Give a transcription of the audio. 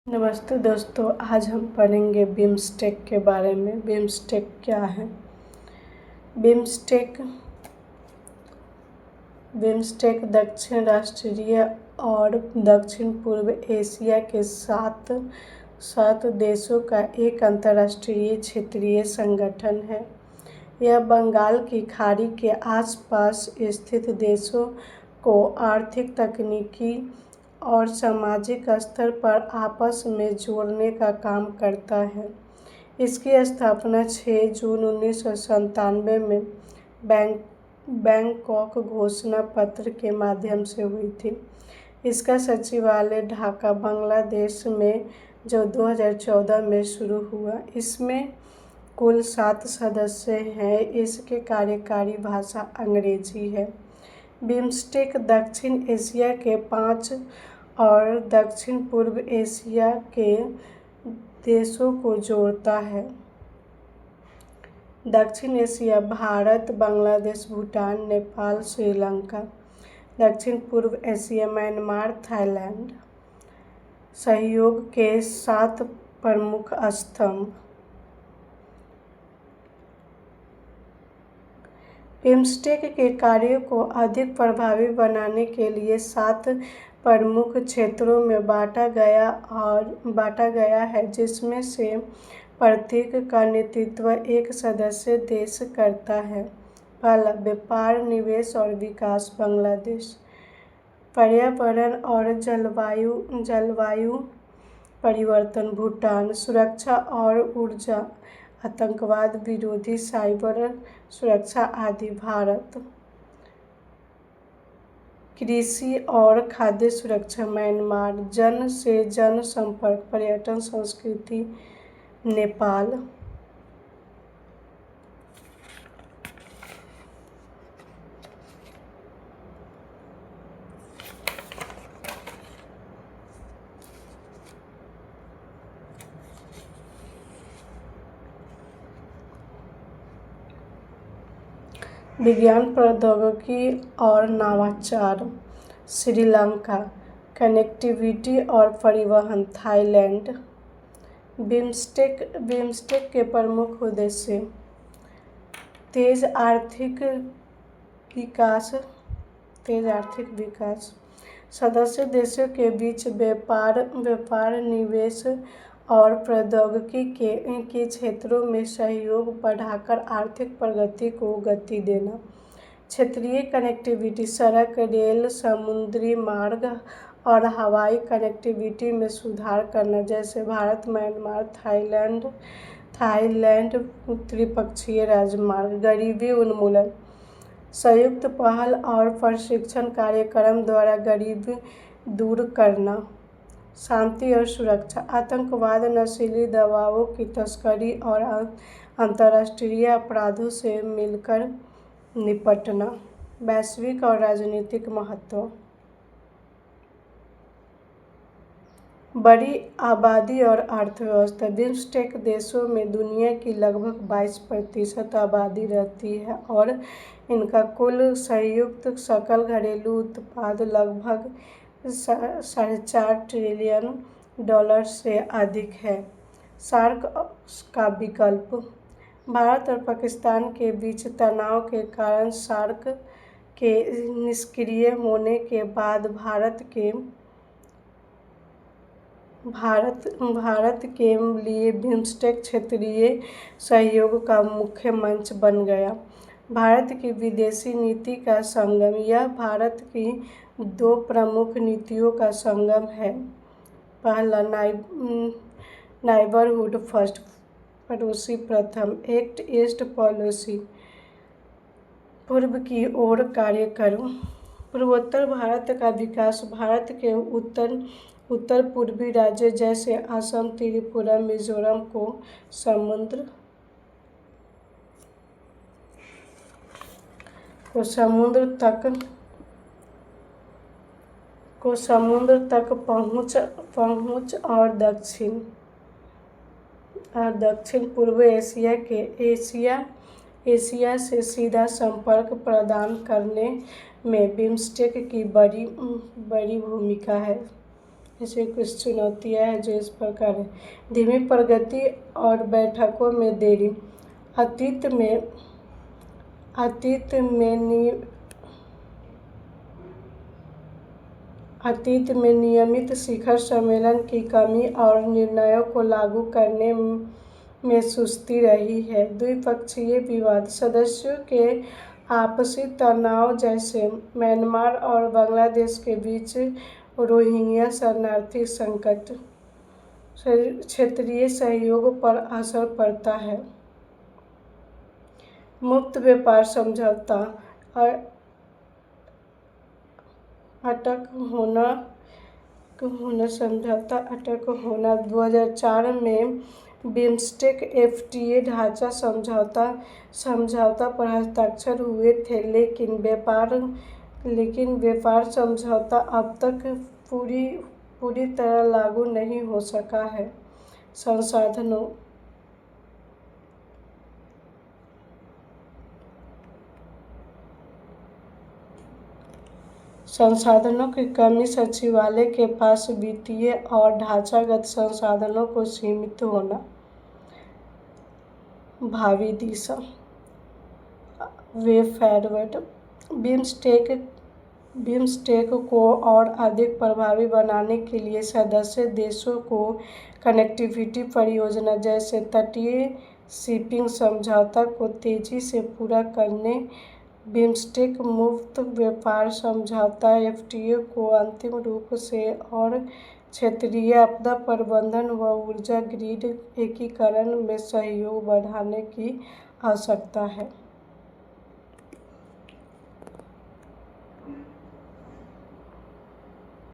नमस्ते दोस्तों, आज हम पढ़ेंगे बिम्स्टेक के बारे में। बिम्स्टेक क्या है? बिम्स्टेक दक्षिण राष्ट्रीय और दक्षिण पूर्व एशिया के सात देशों का एक अंतर्राष्ट्रीय क्षेत्रीय संगठन है। यह बंगाल की खाड़ी के आसपास स्थित देशों को आर्थिक, तकनीकी और सामाजिक स्तर पर आपस में जोड़ने का काम करता है। इसकी स्थापना 6 जून 1997 में बैंकॉक घोषणा पत्र के माध्यम से हुई थी। इसका सचिवालय ढाका, बांग्लादेश में जो 2014 में शुरू हुआ। इसमें कुल 7 सदस्य हैं। इसकी कार्यकारी भाषा अंग्रेजी है। बिम्स्टेक दक्षिण एशिया के 5 और दक्षिण पूर्व एशिया के देशों को जोड़ता है। दक्षिण एशिया: भारत, बांग्लादेश, भूटान, नेपाल, श्रीलंका। दक्षिण पूर्व एशिया: म्यांमार, थाईलैंड। सहयोग के 7 प्रमुख स्तंभ। बिम्स्टेक के कार्यों को अधिक प्रभावी बनाने के लिए 7 प्रमुख क्षेत्रों में बांटा गया है, जिसमें से प्रत्येक का नेतृत्व एक सदस्य देश करता है। पहला, व्यापार, निवेश और विकास, बांग्लादेश। पर्यावरण और जलवायु परिवर्तन, भूटान। सुरक्षा और ऊर्जा, आतंकवाद विरोधी, साइबर सुरक्षा आदि, भारत। कृषि और खाद्य सुरक्षा, म्यांमार। जन से जन संपर्क, पर्यटन, संस्कृति, नेपाल। विज्ञान, प्रौद्योगिकी और नवाचार, श्रीलंका। कनेक्टिविटी और परिवहन, थाईलैंड। बिम्स्टेक के प्रमुख उद्देश्य: तेज आर्थिक विकास, सदस्य देशों के बीच व्यापार, निवेश और प्रौद्योगिकी के क्षेत्रों में सहयोग बढ़ाकर आर्थिक प्रगति को गति देना। क्षेत्रीय कनेक्टिविटी, सड़क, रेल, समुद्री मार्ग और हवाई कनेक्टिविटी में सुधार करना, जैसे भारत म्यांमार थाईलैंड त्रिपक्षीय राजमार्ग। गरीबी उन्मूलन, संयुक्त पहल और प्रशिक्षण कार्यक्रम द्वारा गरीबी दूर करना। शांति और सुरक्षा, आतंकवाद, नशीली दवाओं की तस्करी और अंतर्राष्ट्रीय अपराधों से मिलकर निपटना। वैश्विक और राजनीतिक महत्व, बड़ी आबादी और अर्थव्यवस्था। बिम्स्टेक देशों में दुनिया की लगभग 22% आबादी रहती है और इनका कुल संयुक्त सकल घरेलू उत्पाद लगभग $4.5 ट्रिलियन से अधिक है। सार्क का विकल्प, भारत और पाकिस्तान के बीच तनाव के कारण सार्क के निष्क्रिय होने के बाद भारत के लिए बिम्स्टेक क्षेत्रीय सहयोग का मुख्य मंच बन गया। भारत की विदेशी नीति का संगम, यह भारत की 2 प्रमुख नीतियों का संगम है। पहला, नाइबरहुड फर्स्ट, पड़ोसी प्रथम, एक्ट ईस्ट पॉलिसी, पूर्व की ओर कार्य करो। पूर्वोत्तर भारत का विकास, भारत के उत्तर पूर्वी राज्य जैसे असम, त्रिपुरा, मिजोरम को समुद्र तक पहुंच और दक्षिण पूर्व एशिया से सीधा संपर्क प्रदान करने में बिम्स्टेक की बड़ी भूमिका है। ऐसे कुछ चुनौतियां हैं जो इस प्रकार है। धीमी प्रगति और बैठकों में देरी। अतीत में नियमित शिखर सम्मेलन की कमी और निर्णयों को लागू करने में सुस्ती रही है। द्विपक्षीय विवाद। सदस्यों के आपसी तनाव, जैसे म्यांमार और बांग्लादेश के बीच रोहिंग्या शरणार्थी संकट, क्षेत्रीय सहयोग पर असर पड़ता है। मुक्त व्यापार समझौता अटक होना 2004 में बिम्स्टेक एफटीए ढांचा समझौता पर हस्ताक्षर हुए थे, लेकिन व्यापार समझौता अब तक पूरी तरह लागू नहीं हो सका है। संसाधनों की कमी। सचिवालय के पास वित्तीय और ढांचागत संसाधनों को सीमित होना। भावी दिशा। Way forward. बिम्स्टेक को और अधिक प्रभावी बनाने के लिए सदस्य देशों को कनेक्टिविटी परियोजना जैसे तटीय शिपिंग समझौता को तेजी से पूरा करने, बिम्स्टेक मुक्त व्यापार समझौता एफटीए को अंतिम रूप से और क्षेत्रीय आपदा प्रबंधन व ऊर्जा ग्रिड एकीकरण में सहयोग बढ़ाने की आवश्यकता है।